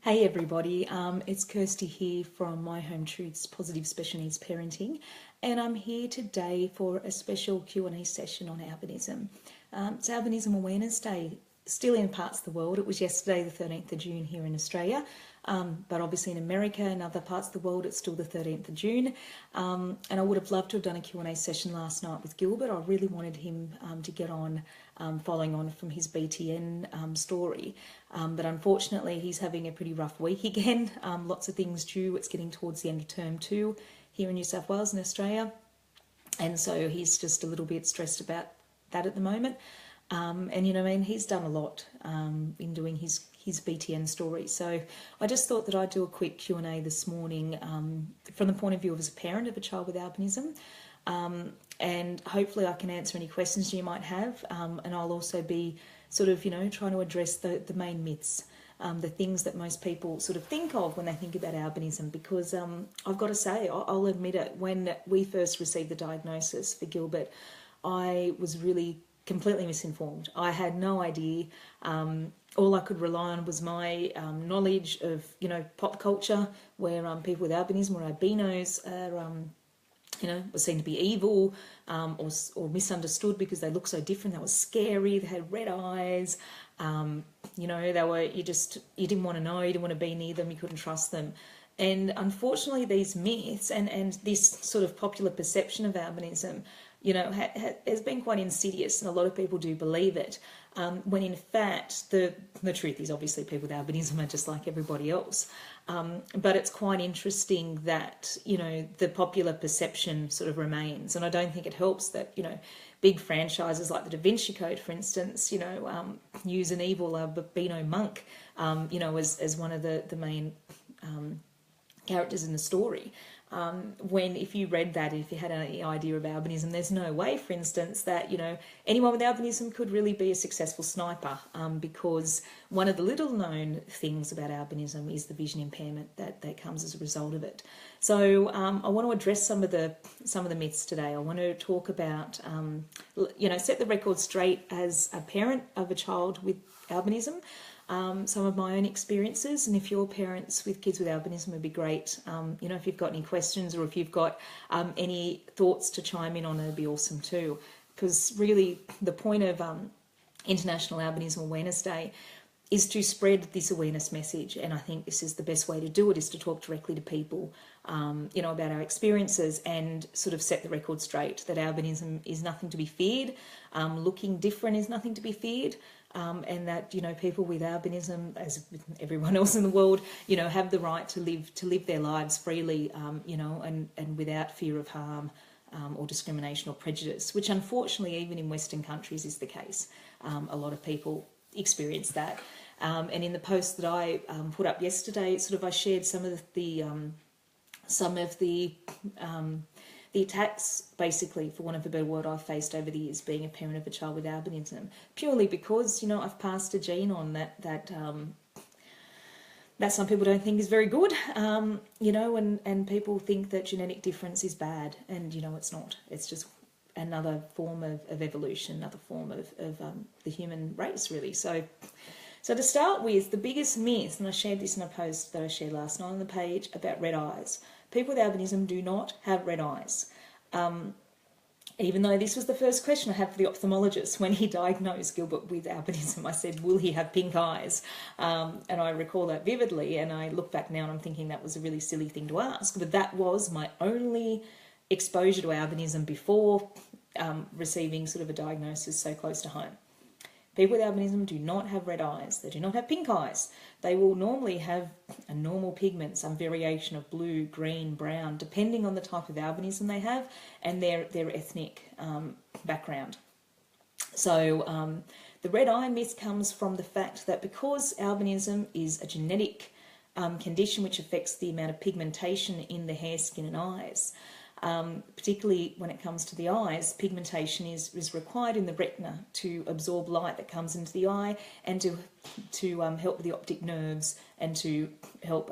Hey everybody, it's Kirsty here from My Home Truths Positive Special Needs Parenting, and I'm here today for a special Q&A session on albinism. It's Albinism Awareness Day, still in parts of the world. It was yesterday, the 13th of June here in Australia, but obviously in America and other parts of the world it's still the 13th of June. And I would have loved to have done a Q&A session last night with Gilbert. I really wanted him to get on, following on from his BTN story. But unfortunately, he's having a pretty rough week again. Lots of things due. It's getting towards the end of term 2 here in New South Wales and Australia. And so he's just a little bit stressed about that at the moment. And, you know, I mean, he's done a lot in doing his BTN story. So I just thought that I'd do a quick Q&A this morning from the point of view of as a parent of a child with albinism. And hopefully I can answer any questions you might have. And I'll also be sort of, you know, trying to address the main myths, the things that most people sort of think of when they think about albinism. Because I've got to say, I'll admit it, when we first received the diagnosis for Gilbert, I was really completely misinformed. I had no idea. All I could rely on was my knowledge of, you know, pop culture, where people with albinism or albinos are, you know, were seen to be evil or misunderstood because they look so different. They were scary. They had red eyes. You know, they were, you didn't want to know. You didn't want to be near them. You couldn't trust them. And unfortunately, these myths and this sort of popular perception of albinism, you know, has been quite insidious, and a lot of people do believe it. When in fact, the truth is obviously people with albinism are just like everybody else. But it's quite interesting that, you know, the popular perception sort of remains. And I don't think it helps that, you know, big franchises like the Da Vinci Code, for instance, you know, use an evil albino monk, you know, as one of the main characters in the story. When if you read that, if you had any idea of albinism, there's no way, for instance, that, you know, anyone with albinism could really be a successful sniper, because one of the little known things about albinism is the vision impairment that comes as a result of it. So I want to address some of the myths today. I want to talk about, you know, set the record straight as a parent of a child with albinism. Some of my own experiences, and if you're parents with kids with albinism, would be great. You know, if you've got any questions or if you've got any thoughts to chime in on, it'd be awesome too. Because really, the point of International Albinism Awareness Day is to spread this awareness message, and I think this is the best way to do it, is to talk directly to people, you know, about our experiences and sort of set the record straight that albinism is nothing to be feared, looking different is nothing to be feared. And that, you know, people with albinism, as with everyone else in the world, you know, have the right to live their lives freely, you know, and without fear of harm or discrimination or prejudice, which unfortunately even in Western countries is the case. A lot of people experience that. And in the post that I put up yesterday, sort of I shared some of the attacks, basically, for want of a better word, I've faced over the years being a parent of a child with albinism, purely because, you know, I've passed a gene on that some people don't think is very good, you know, and people think that genetic difference is bad, and, you know, it's not. It's just another form of evolution, another form of the human race, really. So to start with, the biggest myth, and I shared this in a post that I shared last night on the page about red eyes. People with albinism do not have red eyes. Even though this was the first question I had for the ophthalmologist when he diagnosed Gilbert with albinism, I said, will he have pink eyes? And I recall that vividly, and I look back now and I'm thinking that was a really silly thing to ask, but that was my only exposure to albinism before receiving sort of a diagnosis so close to home. People with albinism do not have red eyes. They do not have pink eyes. They will normally have a normal pigment, some variation of blue, green, brown, depending on the type of albinism they have and their ethnic background. So the red eye myth comes from the fact that because albinism is a genetic condition which affects the amount of pigmentation in the hair, skin and eyes, particularly when it comes to the eyes, pigmentation is required in the retina to absorb light that comes into the eye and to help with the optic nerves and to help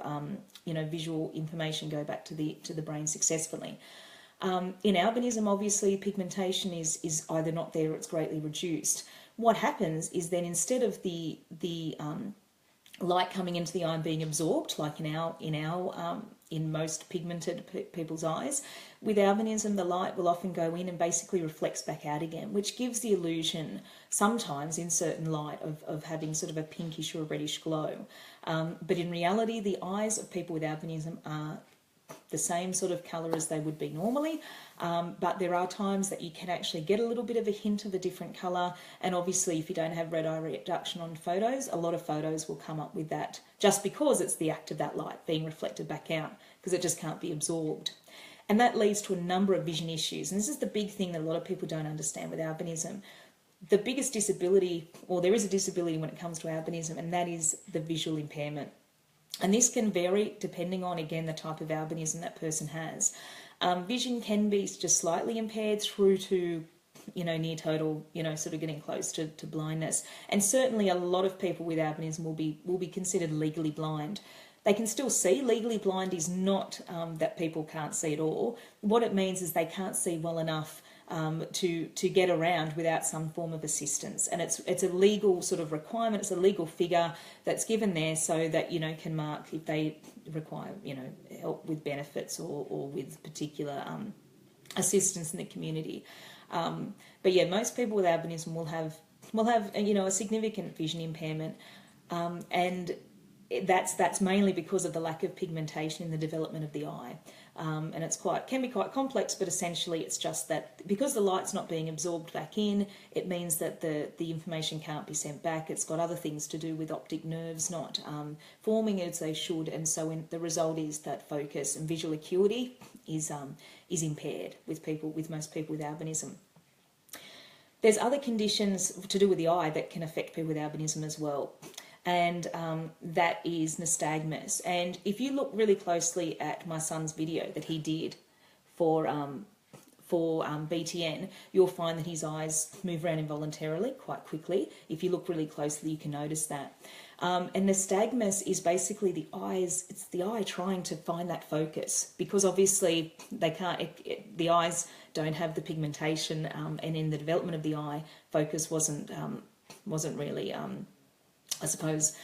you know, visual information go back to the brain successfully. In albinism, obviously, pigmentation is either not there or it's greatly reduced. What happens is then instead of the light coming into the eye and being absorbed, like in most pigmented people's eyes. With albinism, the light will often go in and basically reflects back out again, which gives the illusion sometimes in certain light of having sort of a pinkish or a reddish glow. But in reality, the eyes of people with albinism are the same sort of colour as they would be normally, but there are times that you can actually get a little bit of a hint of a different colour, and obviously if you don't have red eye reduction on photos, a lot of photos will come up with that just because it's the act of that light being reflected back out, because it just can't be absorbed. And that leads to a number of vision issues, and this is the big thing that a lot of people don't understand with albinism. The biggest disability, or there is a disability when it comes to albinism, and that is the visual impairment. And this can vary depending on, again, the type of albinism that person has. Vision can be just slightly impaired through to, near total, sort of getting close to blindness. And certainly a lot of people with albinism will be considered legally blind. They can still see. Legally blind is not that people can't see at all. What it means is they can't see well enough to get around without some form of assistance, and it's a legal sort of requirement. It's a legal figure that's given there so that can mark if they require help with benefits or with particular assistance in the community. But yeah, most people with albinism will have a significant vision impairment, and that's mainly because of the lack of pigmentation in the development of the eye. And can be quite complex, but essentially it's just that because the light's not being absorbed back in, it means that the information can't be sent back. It's got other things to do with optic nerves not forming as they should, and so the result is that focus and visual acuity is impaired with most people with albinism. There's other conditions to do with the eye that can affect people with albinism as well, and that is nystagmus. And if you look really closely at my son's video that he did for BTN, you'll find that his eyes move around involuntarily quite quickly. If you look really closely, you can notice that. And nystagmus is basically it's the eye trying to find that focus, because obviously they can't. The eyes don't have the pigmentation, and in the development of the eye, focus wasn't really. I suppose,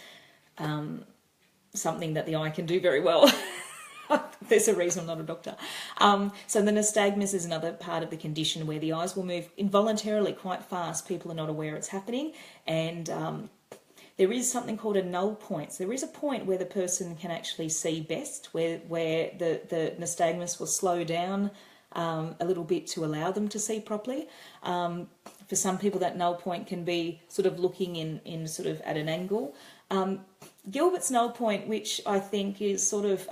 something that the eye can do very well. There's a reason I'm not a doctor. So the nystagmus is another part of the condition where the eyes will move involuntarily quite fast. People are not aware it's happening, and there is something called a null point. So there is a point where the person can actually see best, where the nystagmus will slow down a little bit to allow them to see properly. For some people, that null point can be sort of looking in sort of at an angle. Gilbert's null point, which I think is sort of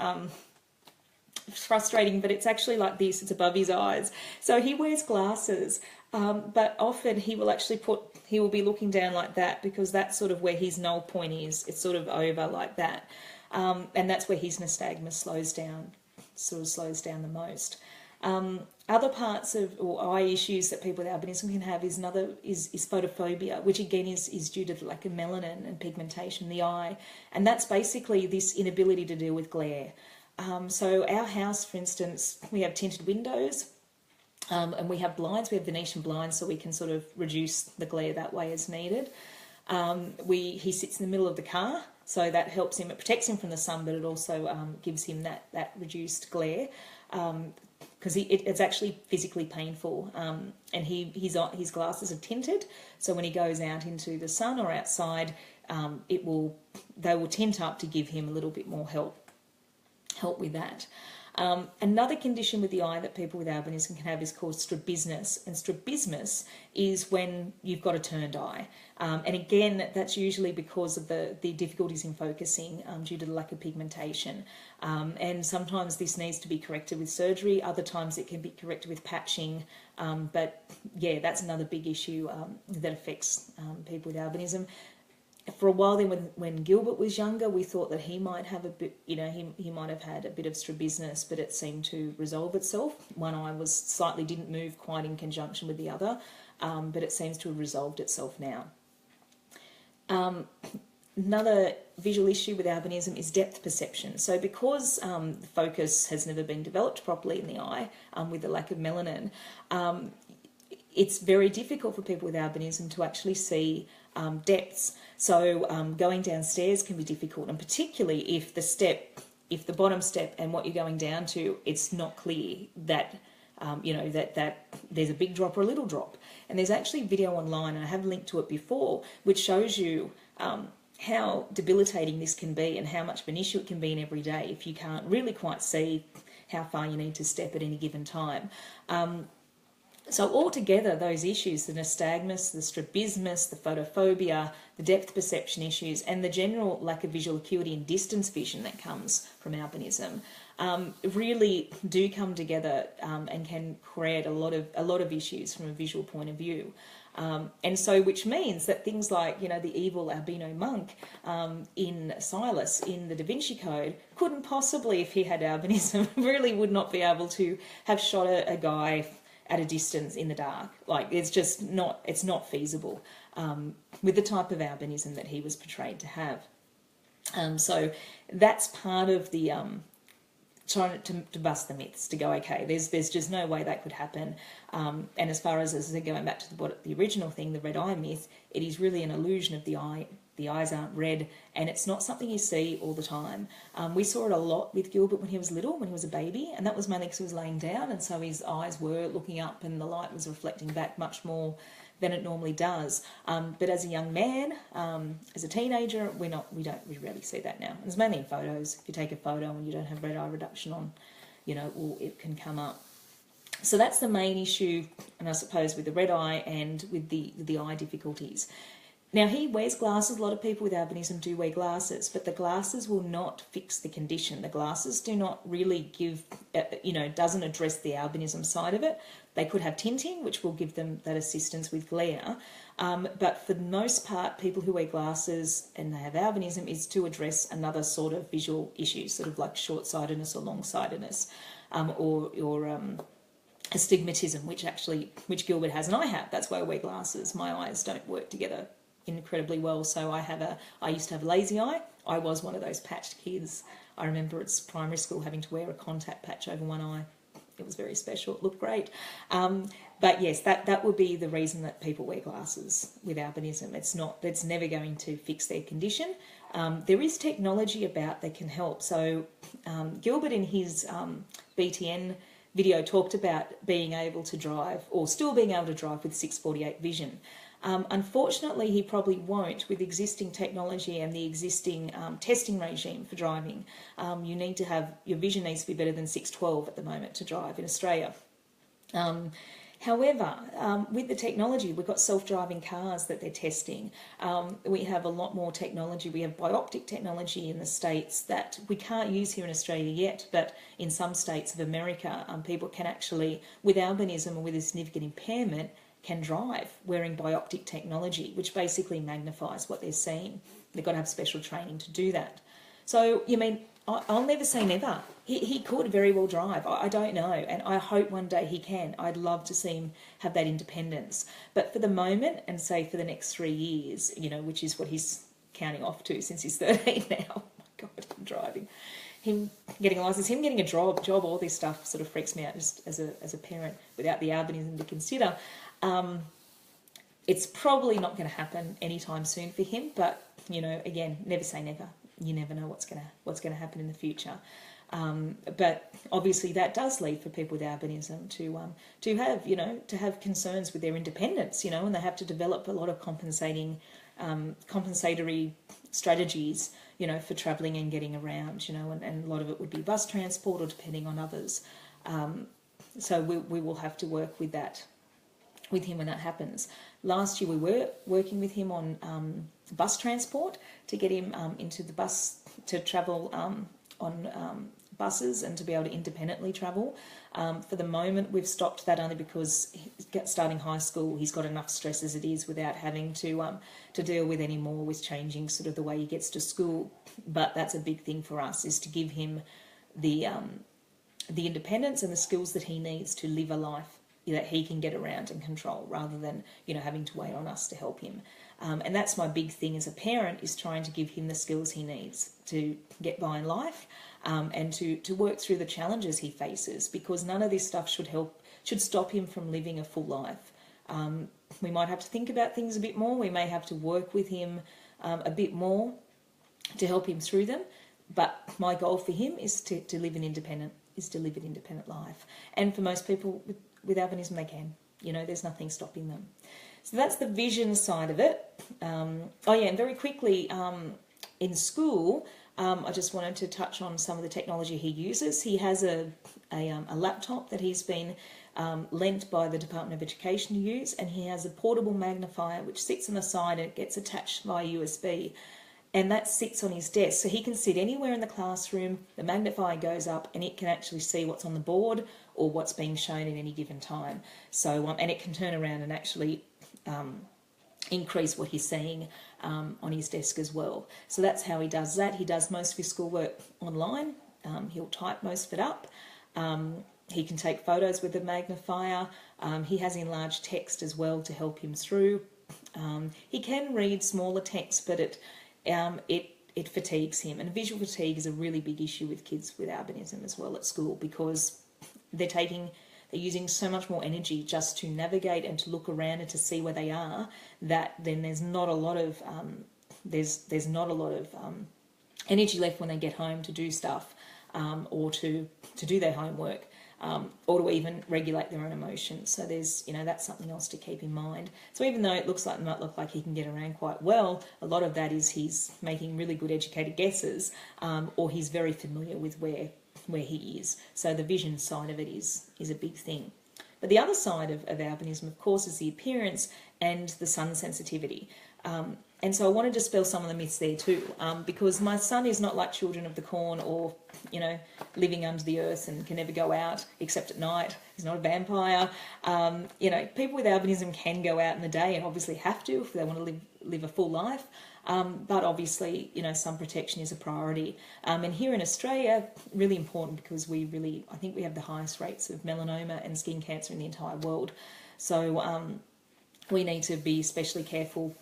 frustrating, but it's actually like this. It's above his eyes. So he wears glasses, but often he will be looking down like that, because that's sort of where his null point is. It's sort of over like that, and that's where his nystagmus slows down the most. Other parts of or eye issues that people with albinism can have is photophobia, which again is due to the lack of melanin and pigmentation in the eye, and that's basically this inability to deal with glare. So our house, for instance, we have tinted windows, and we have blinds. We have Venetian blinds, so we can sort of reduce the glare that way as needed. He sits in the middle of the car, so that helps him. It protects him from the sun, but it also gives him that reduced glare. Because it's actually physically painful, and his glasses are tinted, so when he goes out into the sun or outside, they will tint up to give him a little bit more help with that. Another condition with the eye that people with albinism can have is called strabismus, and strabismus is when you've got a turned eye, and again that's usually because of the difficulties in focusing due to the lack of pigmentation, and sometimes this needs to be corrected with surgery. Other times it can be corrected with patching, but yeah, that's another big issue that affects people with albinism. For a while then, when Gilbert was younger, we thought that he might have a bit, he might have had a bit of strabismus, but it seemed to resolve itself. One eye didn't move quite in conjunction with the other, but it seems to have resolved itself now. Another visual issue with albinism is depth perception. So because the focus has never been developed properly in the eye with the lack of melanin, it's very difficult for people with albinism to actually see depths. So going downstairs can be difficult, and particularly if the bottom step and what you're going down to, it's not clear that that there's a big drop or a little drop. And there's actually video online, and I have linked to it before, which shows you how debilitating this can be and how much of an issue it can be in every day if you can't really quite see how far you need to step at any given time. So altogether, those issues, the nystagmus, the strabismus, the photophobia, the depth perception issues, and the general lack of visual acuity and distance vision that comes from albinism, really do come together and can create a lot of issues from a visual point of view. And so, which means that things like, the evil albino monk in Silas in the Da Vinci Code couldn't possibly, if he had albinism, really would not be able to have shot a guy at a distance in the dark. Like, it's just not, it's not feasible with the type of albinism that he was portrayed to have. So that's part of the trying to bust the myths, to go, okay, there's just no way that could happen. And as far as I said, going back to the original thing, the red eye myth, it is really an illusion of the eye. The eyes aren't red, and it's not something you see all the time. We saw it a lot with Gilbert when he was little, when he was a baby, and that was mainly because he was laying down, and so his eyes were looking up and the light was reflecting back much more than it normally does. But as a young man, as a teenager, we rarely see that now. It's mainly in photos. If you take a photo and you don't have red eye reduction on, it can come up. So that's the main issue, and I suppose with the red eye and with the eye difficulties. Now, he wears glasses. A lot of people with albinism do wear glasses, but the glasses will not fix the condition. The glasses do not really give, doesn't address the albinism side of it. They could have tinting, which will give them that assistance with glare. But for the most part, people who wear glasses and they have albinism is to address another sort of visual issue, sort of like short-sightedness or long-sightedness, or astigmatism, which Gilbert has and I have. That's why I wear glasses. My eyes don't work together incredibly well, so I used to have lazy eye. I was one of those patched kids. I remember at primary school having to wear a contact patch over one eye. It was very special. It looked great. But yes, that would be the reason that people wear glasses with albinism. It's never going to fix their condition. There is technology about that can help. So Gilbert in his BTN video talked about being able to drive, or still being able to drive with 648 vision. Unfortunately, he probably won't with existing technology and the existing testing regime for driving. Your vision needs to be better than 612 at the moment to drive in Australia. However, with the technology, we've got self-driving cars that they're testing. We have a lot more technology. We have bioptic technology in the States that we can't use here in Australia yet, but in some states of America, people can actually, with albinism or with a significant impairment, can drive wearing bioptic technology, which basically magnifies what they're seeing. They've got to have special training to do that. So, I'll never say never. He could very well drive. I don't know, and I hope one day he can. I'd love to see him have that independence. But for the moment, and say for the next 3 years, which is what he's counting off to since he's 13 now. Oh my God, I'm driving. Him getting a license, him getting a job, all this stuff sort of freaks me out just as a parent without the albinism to consider. It's probably not going to happen anytime soon for him, but again, never say never. You never know what's going to happen in the future. But obviously that does lead for people with albinism to have concerns with their independence, and they have to develop a lot of compensatory strategies, for travelling and getting around, and a lot of it would be bus transport or depending on others. So we will have to work with that, with him when that happens. Last year we were working with him on bus transport to get him into the bus to travel on buses and to be able to independently travel. For the moment we've stopped that only because starting high school he's got enough stress as it is without having to deal with any more with changing sort of the way he gets to school. But that's a big thing for us, is to give him the independence and the skills that he needs to live a life that he can get around and control, rather than having to wait on us to help him. And that's my big thing as a parent, is trying to give him the skills he needs to get by in life, and to work through the challenges he faces, because none of this stuff should stop him from living a full life. We might have to think about things a bit more. We may have to work with him a bit more to help him through them. But my goal for him is to live an independent life. And for most people with albinism, they can. There's nothing stopping them. So that's the vision side of it. And very quickly, in school, I just wanted to touch on some of the technology he uses. He has a laptop that he's been lent by the Department of Education to use, and he has a portable magnifier which sits on the side and it gets attached via USB. And that sits on his desk, so he can sit anywhere in the classroom, the magnifier goes up and it can actually see what's on the board or what's being shown at any given time. So, and it can turn around and actually increase what he's seeing on his desk as well. So that's how he does that. He does most of his schoolwork online. He'll type most of it up. He can take photos with the magnifier. He has enlarged text as well to help him through. He can read smaller text, but it fatigues him. And visual fatigue is a really big issue with kids with albinism as well at school, because they're using so much more energy just to navigate and to look around and to see where they are, that then there's not a lot of energy left when they get home to do stuff, or to do their homework, or to even regulate their own emotions. So there's, that's something else to keep in mind. So even though it might look like he can get around quite well, a lot of that is he's making really good educated guesses, or he's very familiar with where he is. So the vision side of it is a big thing. But the other side of albinism, of course, is the appearance and the sun sensitivity. And so I want to dispel some of the myths there too, because my son is not like children of the corn or, living under the earth and can never go out except at night. He's not a vampire. People with albinism can go out in the day and obviously have to if they want to live a full life. But obviously, sun protection is a priority. And here in Australia, really important, because I think we have the highest rates of melanoma and skin cancer in the entire world. So we need to be especially careful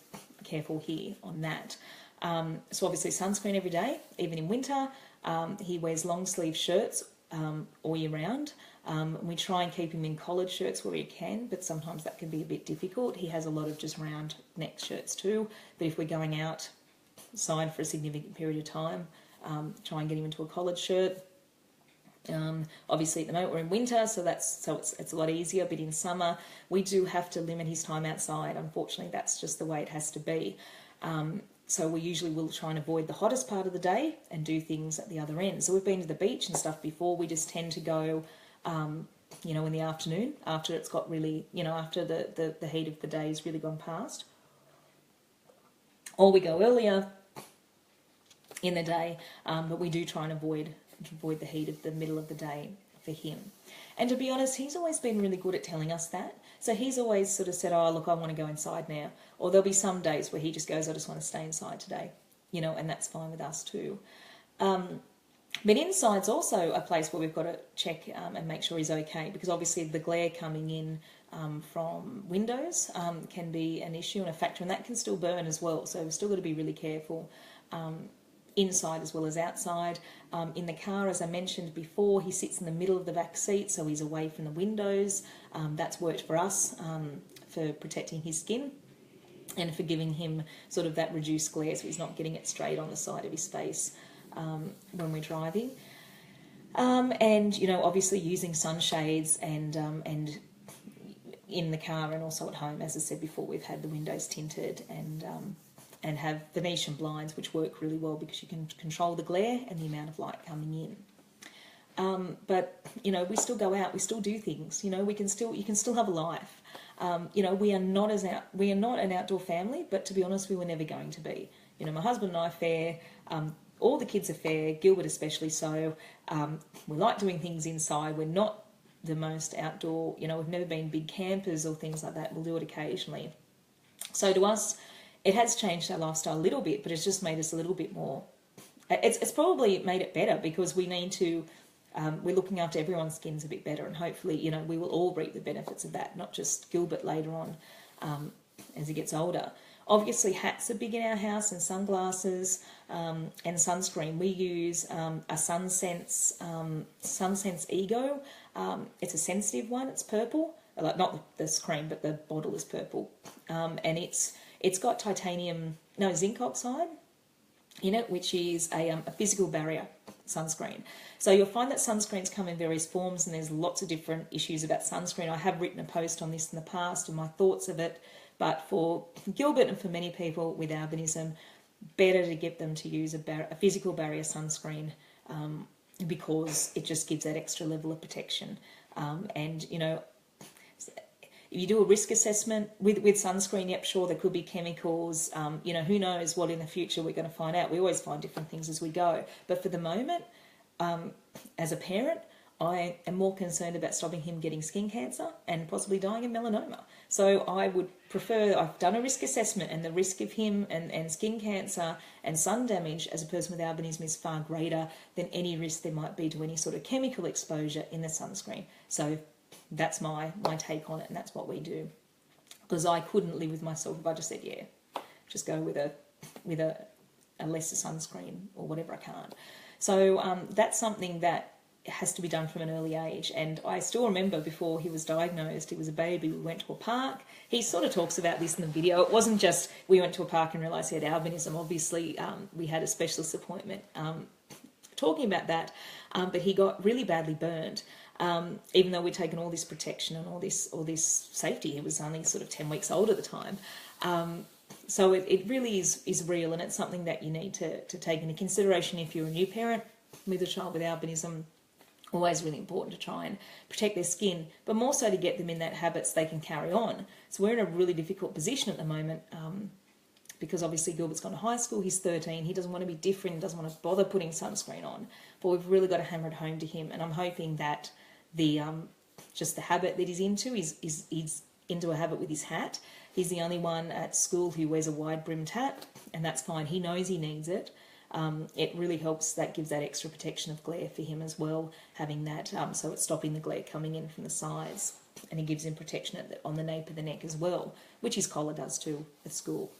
here on that. So obviously sunscreen every day, even in winter. He wears long sleeve shirts all year round. We try and keep him in collared shirts where we can, but sometimes that can be a bit difficult. He has a lot of just round neck shirts too, but if we're going outside for a significant period of time, try and get him into a collared shirt. Obviously at the moment we're in winter, so it's a lot easier, but in summer we do have to limit his time outside. Unfortunately, that's just the way it has to be. So we usually will try and avoid the hottest part of the day and do things at the other end. So we've been to the beach and stuff before. We just tend to go, in the afternoon, after it's got really, after the heat of the day has really gone past. Or we go earlier in the day, but we do try and avoid the heat of the middle of the day for him. And to be honest, he's always been really good at telling us that. So he's always sort of said, oh, look, I want to go inside now. Or there'll be some days where he just goes, I just want to stay inside today, and that's fine with us too. But inside's also a place where we've got to check and make sure he's okay, because obviously the glare coming in from windows can be an issue and a factor, and that can still burn as well. So we've still got to be really careful. Inside as well as outside. In the car, as I mentioned before, he sits in the middle of the back seat, so he's away from the windows. That's worked for us for protecting his skin and for giving him sort of that reduced glare, so he's not getting it straight on the side of his face when we're driving. And obviously using sunshades and in the car and also at home. As I said before, we've had the windows tinted and have Venetian blinds, which work really well because you can control the glare and the amount of light coming in. But we still go out, we still do things. You can still have a life. We are not an outdoor family, but to be honest, we were never going to be. My husband and I are fair. All the kids are fair, Gilbert especially so. We like doing things inside. We're not the most outdoor. We've never been big campers or things like that. We'll do it occasionally. So to us, it has changed our lifestyle a little bit, but it's just made us a little bit more. It's probably made it better because we need to. We're looking after everyone's skins a bit better, and hopefully, we will all reap the benefits of that. Not just Gilbert later on, as he gets older. Obviously, hats are big in our house, and sunglasses, and sunscreen. We use a SunSense Ego. It's a sensitive one. It's purple. like not the screen, but the bottle is purple, and it's got zinc oxide in it, which is a physical barrier sunscreen. So you'll find that sunscreens come in various forms, and there's lots of different issues about sunscreen. I have written a post on this in the past and my thoughts of it, but for Gilbert and for many people with albinism, better to get them to use a physical barrier sunscreen, because it just gives that extra level of protection. And, you know, if you do a risk assessment with sunscreen, yep, sure, there could be chemicals. You know, who knows what in the future we're going to find out. We always find different things as we go. But for the moment, as a parent, I am more concerned about stopping him getting skin cancer and possibly dying of melanoma. So I would prefer, I've done a risk assessment, and the risk of him and skin cancer and sun damage as a person with albinism is far greater than any risk there might be to any sort of chemical exposure in the sunscreen. So that's my take on it, and that's what we do. Because I couldn't live with myself if I just said, yeah, just go with a lesser sunscreen or whatever. I can't. So that's something that has to be done from an early age. And I still remember before he was diagnosed, he was a baby, we went to a park. He sort of talks about this in the video. It wasn't just we went to a park and realised he had albinism. Obviously, we had a specialist appointment talking about that, but he got really badly burned. Even though we'd taken all this protection and all this safety. He was only sort of 10 weeks old at the time. So it really is real, and it's something that you need to take into consideration if you're a new parent with a child with albinism. Always really important to try and protect their skin, but more so to get them in that habits they can carry on. So we're in a really difficult position at the moment, because obviously Gilbert's gone to high school, he's 13, he doesn't want to be different, doesn't want to bother putting sunscreen on, but we've really got to hammer it home to him, and I'm hoping that just the habit that he's into is into a habit with his hat. He's the only one at school who wears a wide brimmed hat, and that's fine, he knows he needs it. It really helps, that gives that extra protection of glare for him as well, having that, so it's stopping the glare coming in from the sides, and it gives him protection on the nape of the neck as well, which his collar does too at school.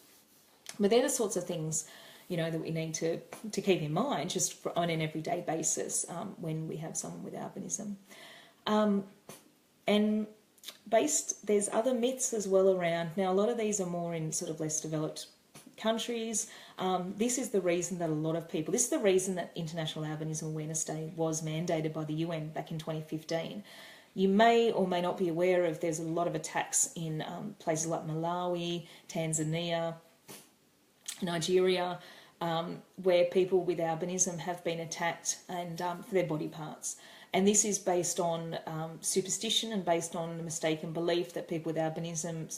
But they're the sorts of things, you know, that we need to keep in mind just on an everyday basis when we have someone with albinism. And there's other myths as well around. Now, a lot of these are more in sort of less developed countries. This is the reason that International Albinism Awareness Day was mandated by the UN back in 2015. You may or may not be aware of, there's a lot of attacks in places like Malawi, Tanzania, Nigeria, where people with albinism have been attacked and for their body parts. And this is based on superstition and based on the mistaken belief that people with albinism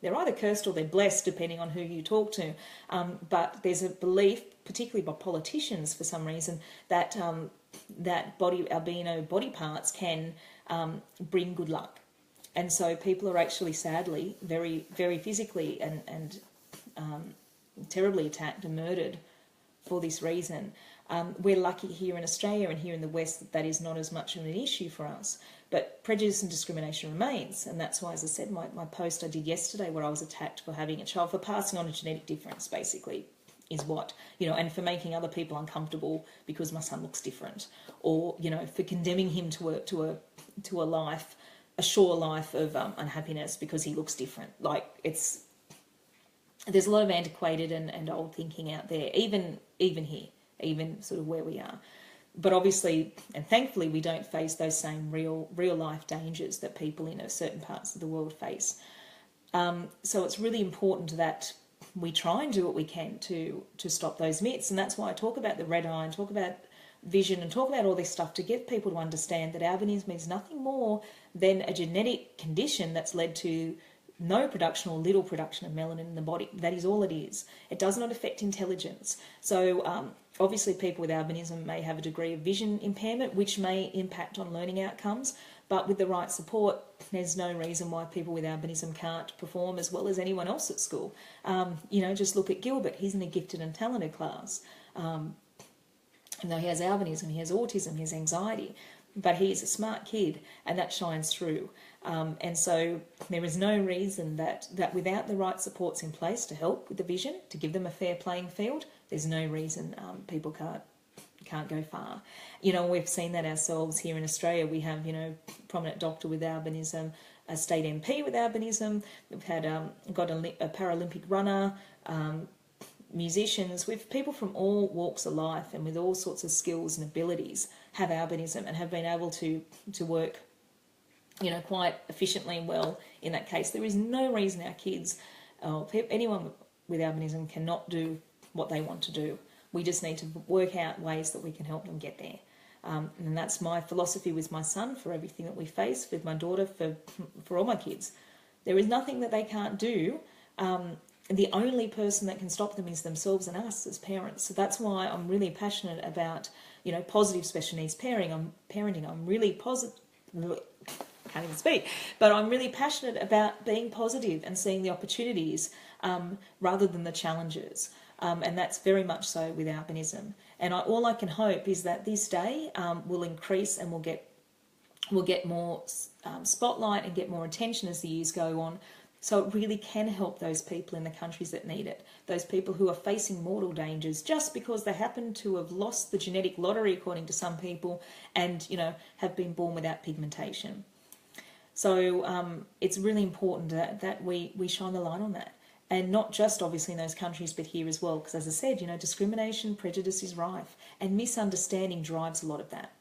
they're either cursed or they're blessed, depending on who you talk to. But there's a belief, particularly by politicians for some reason, that albino body parts can bring good luck. And so people are actually, sadly, very, very physically and terribly attacked and murdered for this reason. We're lucky here in Australia and here in the West that is not as much of an issue for us. But prejudice and discrimination remains, and that's why, as I said, my post I did yesterday where I was attacked for having a child, for passing on a genetic difference, basically, is what, you know, and for making other people uncomfortable because my son looks different, or, you know, for condemning him to a life, a sure life of unhappiness because he looks different. Like, there's a lot of antiquated and old thinking out there, even here, even sort of where we are. But obviously, and thankfully, we don't face those same real life dangers that people in certain parts of the world face. So it's really important that we try and do what we can to stop those myths. And that's why I talk about the red eye and talk about vision and talk about all this stuff, to get people to understand that albinism is nothing more than a genetic condition that's led to no production or little production of melanin in the body. That is all it is. It does not affect intelligence. So obviously people with albinism may have a degree of vision impairment, which may impact on learning outcomes, but with the right support, there's no reason why people with albinism can't perform as well as anyone else at school. You know, just look at Gilbert. He's in a gifted and talented class. And though he has albinism, he has autism, he has anxiety, but he is a smart kid, and that shines through. And so there is no reason that without the right supports in place to help with the vision, to give them a fair playing field, there's no reason people can't go far. We've seen that ourselves here in Australia. We have, prominent doctor with albinism, a state MP with albinism. We've had got a Paralympic runner, musicians, with people from all walks of life and with all sorts of skills and abilities have albinism and have been able to work, quite efficiently and well in that case. There is no reason our kids, anyone with albinism, cannot do what they want to do. We just need to work out ways that we can help them get there. And that's my philosophy with my son for everything that we face, with my daughter, for all my kids. There is nothing that they can't do. The only person that can stop them is themselves and us as parents. So that's why I'm really passionate about, positive special needs parenting. I'm really positive. Can't even speak, but I'm really passionate about being positive and seeing the opportunities rather than the challenges. And that's very much so with albinism. And all I can hope is that this day will increase and we'll get more spotlight and get more attention as the years go on. So it really can help those people in the countries that need it, those people who are facing mortal dangers just because they happen to have lost the genetic lottery, according to some people, and, have been born without pigmentation. So it's really important that we shine the light on that. And not just obviously in those countries, but here as well. Because as I said, discrimination, prejudice is rife. And misunderstanding drives a lot of that.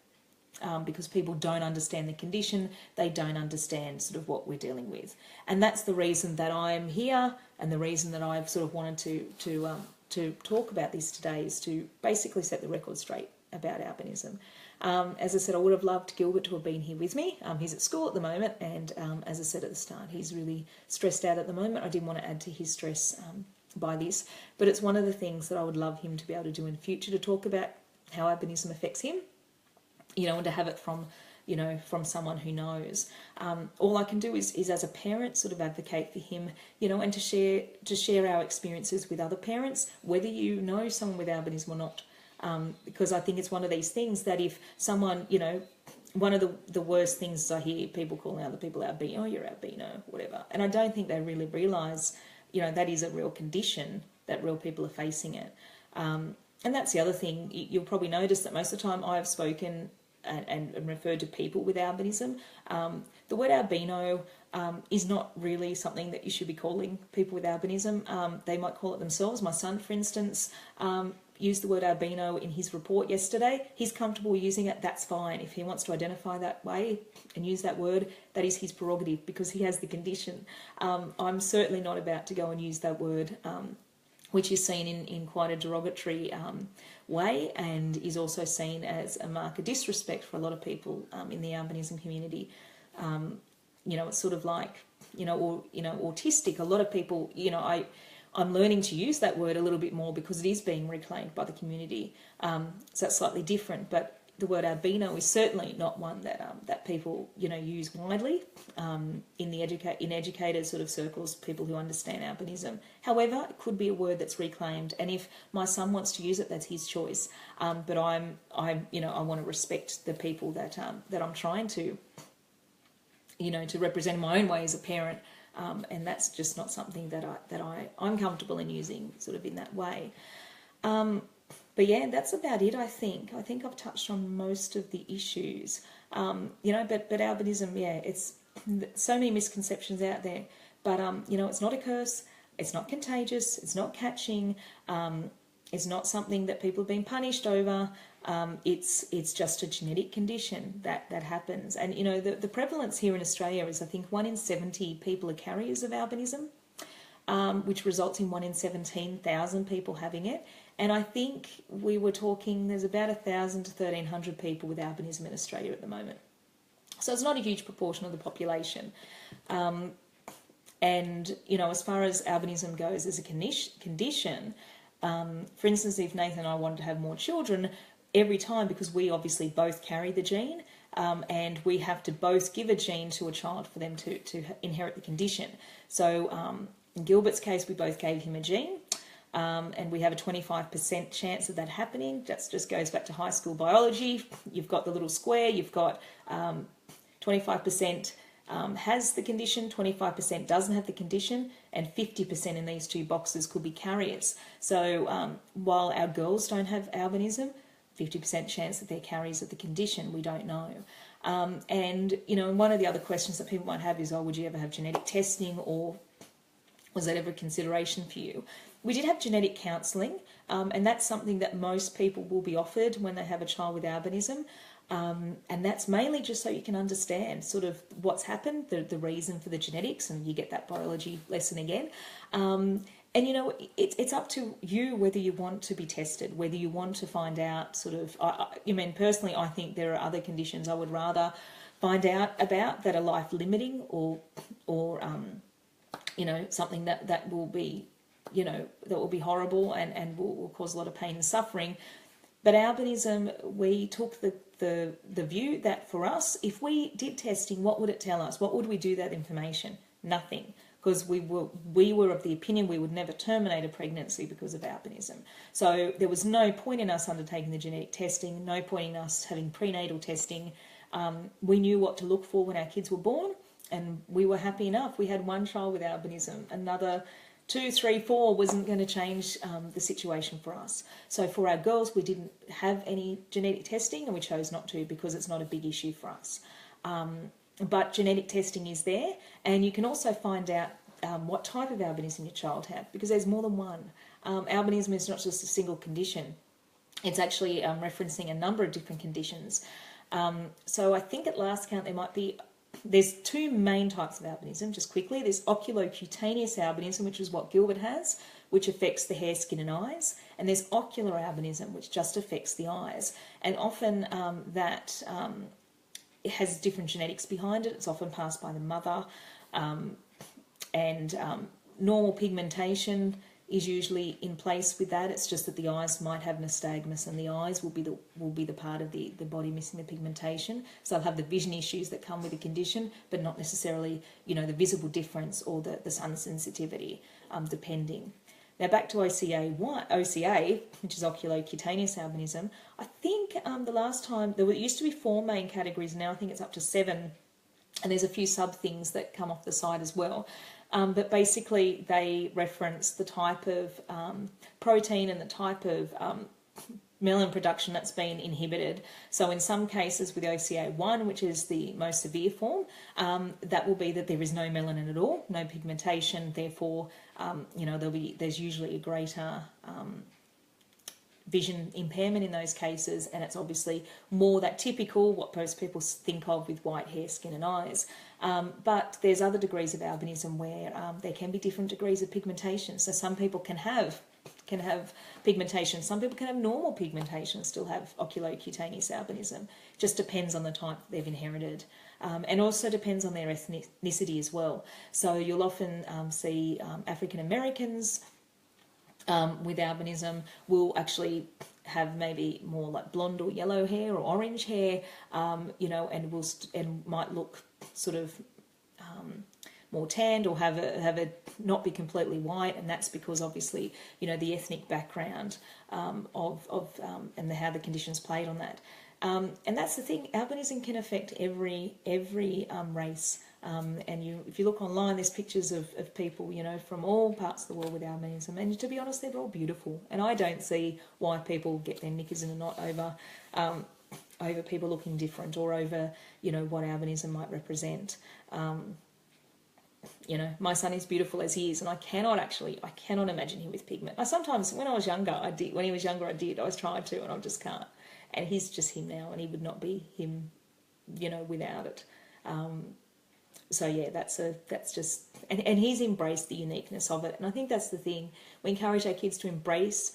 Because people don't understand the condition, they don't understand sort of what we're dealing with. And that's the reason that I'm here, and the reason that I've sort of wanted to talk about this today, is to basically set the record straight about albinism. As I said, I would have loved Gilbert to have been here with me. He's at school at the moment, and as I said at the start, he's really stressed out at the moment. I didn't want to add to his stress by this, but it's one of the things that I would love him to be able to do in future, to talk about how albinism affects him, and to have it from someone who knows. All I can do is as a parent sort of advocate for him, and to share our experiences with other parents, whether you know someone with albinism or not. Because I think it's one of these things that if someone, one of the worst things I hear people calling other people albino, you're albino, whatever. And I don't think they really realise, that is a real condition, that real people are facing it. And that's the other thing. You'll probably notice that most of the time I've spoken and referred to people with albinism. The word albino is not really something that you should be calling people with albinism. They might call it themselves. My son, for instance, used the word albino in his report yesterday. He's comfortable using it, that's fine. If he wants to identify that way and use that word, that is his prerogative, because he has the condition. I'm certainly not about to go and use that word, which is seen in quite a derogatory way, and is also seen as a mark of disrespect for a lot of people in the albinism community. It's sort of like, autistic. A lot of people, I'm learning to use that word a little bit more because it is being reclaimed by the community. So that's slightly different, but the word albino is certainly not one that people use widely in educated sort of circles, people who understand albinism. However, it could be a word that's reclaimed, and if my son wants to use it, that's his choice. But I want to respect the people that I'm trying to to represent in my own way as a parent, and that's just not something that I'm comfortable in using sort of in that way. But yeah, that's about it, I think. I think I've touched on most of the issues. But albinism, yeah, it's so many misconceptions out there. But, it's not a curse. It's not contagious. It's not catching. It's not something that people have been punished over. It's just a genetic condition that happens. And, the prevalence here in Australia is, I think, 1 in 70 people are carriers of albinism, which results in 1 in 17,000 people having it. And I think we were talking, there's about 1,000 to 1,300 people with albinism in Australia at the moment. So it's not a huge proportion of the population. And, as far as albinism goes as a condition, for instance, if Nathan and I wanted to have more children, every time, because we obviously both carry the gene, and we have to both give a gene to a child for them to inherit the condition. So in Gilbert's case, we both gave him a gene. And we have a 25% chance of that happening. That just goes back to high school biology. You've got the little square, you've got 25% has the condition, 25% doesn't have the condition, and 50% in these two boxes could be carriers. So while our girls don't have albinism, 50% chance that they're carriers of the condition. We don't know. And, you know, one of the other questions that people might have is, oh, would you ever have genetic testing, or was that ever a consideration for you? We did have genetic counselling, and that's something that most people will be offered when they have a child with albinism. And that's mainly just so you can understand sort of what's happened, the reason for the genetics, and you get that biology lesson again. And, you know, it's up to you whether you want to be tested, whether you want to find out sort of, I mean, personally, I think there are other conditions I would rather find out about that are life-limiting, or you know, something that will be, you know, that will be horrible and will cause a lot of pain and suffering. But albinism, we took the view that for us, if we did testing, what would it tell us? What would we do with that information? Nothing. Because we were of the opinion we would never terminate a pregnancy because of albinism. So there was no point in us undertaking the genetic testing, no point in us having prenatal testing. We knew what to look for when our kids were born, and we were happy enough. We had one child with albinism. Another 2, 3, 4 wasn't going to change the situation for us. So for our girls, we didn't have any genetic testing, and we chose not to because it's not a big issue for us. But genetic testing is there, and you can also find out what type of albinism your child had, because there's more than one. Albinism is not just a single condition. It's actually referencing a number of different conditions. So I think at last count there's 2 main types of albinism, just quickly. There's oculocutaneous albinism, which is what Gilbert has, which affects the hair, skin and eyes. And there's ocular albinism, which just affects the eyes. And often it has different genetics behind it. It's often passed by the mother. Normal pigmentation is usually in place with that. It's just that the eyes might have nystagmus, and the eyes will be the part of the body missing the pigmentation. So they'll have the vision issues that come with the condition, but not necessarily, you know, the visible difference or the sun sensitivity, depending. Now back to OCA, which is oculocutaneous albinism. I think the last time there used to be 4 main categories. Now I think it's up to 7, and there's a few sub things that come off the side as well. But basically they reference the type of protein and the type of melanin production that's been inhibited. So in some cases with OCA1, which is the most severe form, that will be that there is no melanin at all, no pigmentation. Therefore, you know, there's usually a greater vision impairment in those cases, and it's obviously more that typical, what most people think of with white hair, skin and eyes. But there's other degrees of albinism where there can be different degrees of pigmentation. So some people can have pigmentation, some people can have normal pigmentation and still have oculocutaneous albinism. Just depends on the type they've inherited, and also depends on their ethnicity as well. So you'll often see African Americans with albinism will actually have maybe more like blonde or yellow hair or orange hair, you know, and might look sort of more tanned, or have a not be completely white, and that's because obviously, you know, the ethnic background and how the conditions played on that. And that's the thing. Albinism can affect every race. And if you look online, there's pictures of people, you know, from all parts of the world with albinism. And to be honest, they're all beautiful. And I don't see why people get their knickers in a knot over people looking different, or over, you know, what albinism might represent. You know, my son is beautiful as he is, and I cannot imagine him with pigment. Sometimes when I was younger, I did. When he was younger, I was trying to, and I just can't. And he's just him now, and he would not be him, you know, without it. So yeah, that's just, and he's embraced the uniqueness of it. And I think that's the thing. We encourage our kids to embrace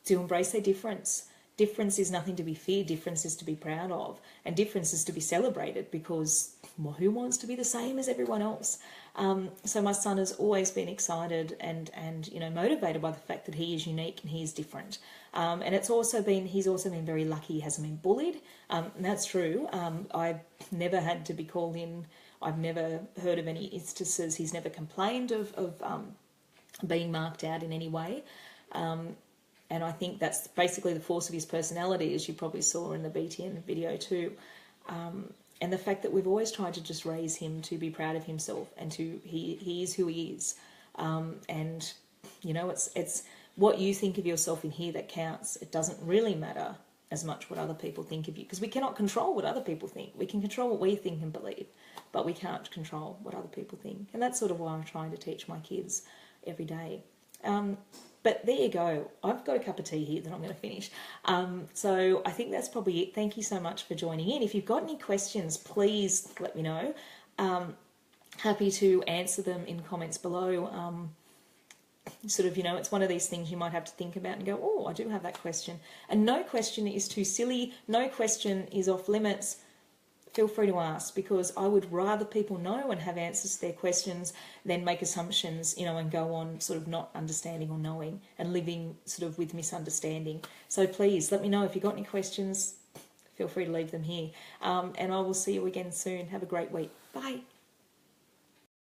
their difference. Difference is nothing to be feared. Difference is to be proud of, and difference is to be celebrated, because, well, who wants to be the same as everyone else? So my son has always been excited and you know, motivated by the fact that he is unique and he is different. And he's also been very lucky. He hasn't been bullied, and that's true. I've never had to be called in. I've never heard of any instances. He's never complained of being marked out in any way. And I think that's basically the force of his personality, as you probably saw in the BTN video too. And the fact that we've always tried to just raise him to be proud of himself, and he is who he is. And, you know, it's what you think of yourself in here that counts. It doesn't really matter as much what other people think of you, because we cannot control what other people think. We can control what we think and believe, but we can't control what other people think. And that's sort of why I'm trying to teach my kids every day. But there you go. I've got a cup of tea here that I'm going to finish. So I think that's probably it. Thank you so much for joining in. If you've got any questions, please let me know. Happy to answer them in comments below. Sort of, it's one of these things you might have to think about and go, oh, I do have that question. And no question is too silly. No question is off limits. Feel free to ask, because I would rather people know and have answers to their questions than make assumptions, and go on sort of not understanding or knowing and living sort of with misunderstanding. So please let me know if you've got any questions. Feel free to leave them here. And I will see you again soon. Have a great week. Bye.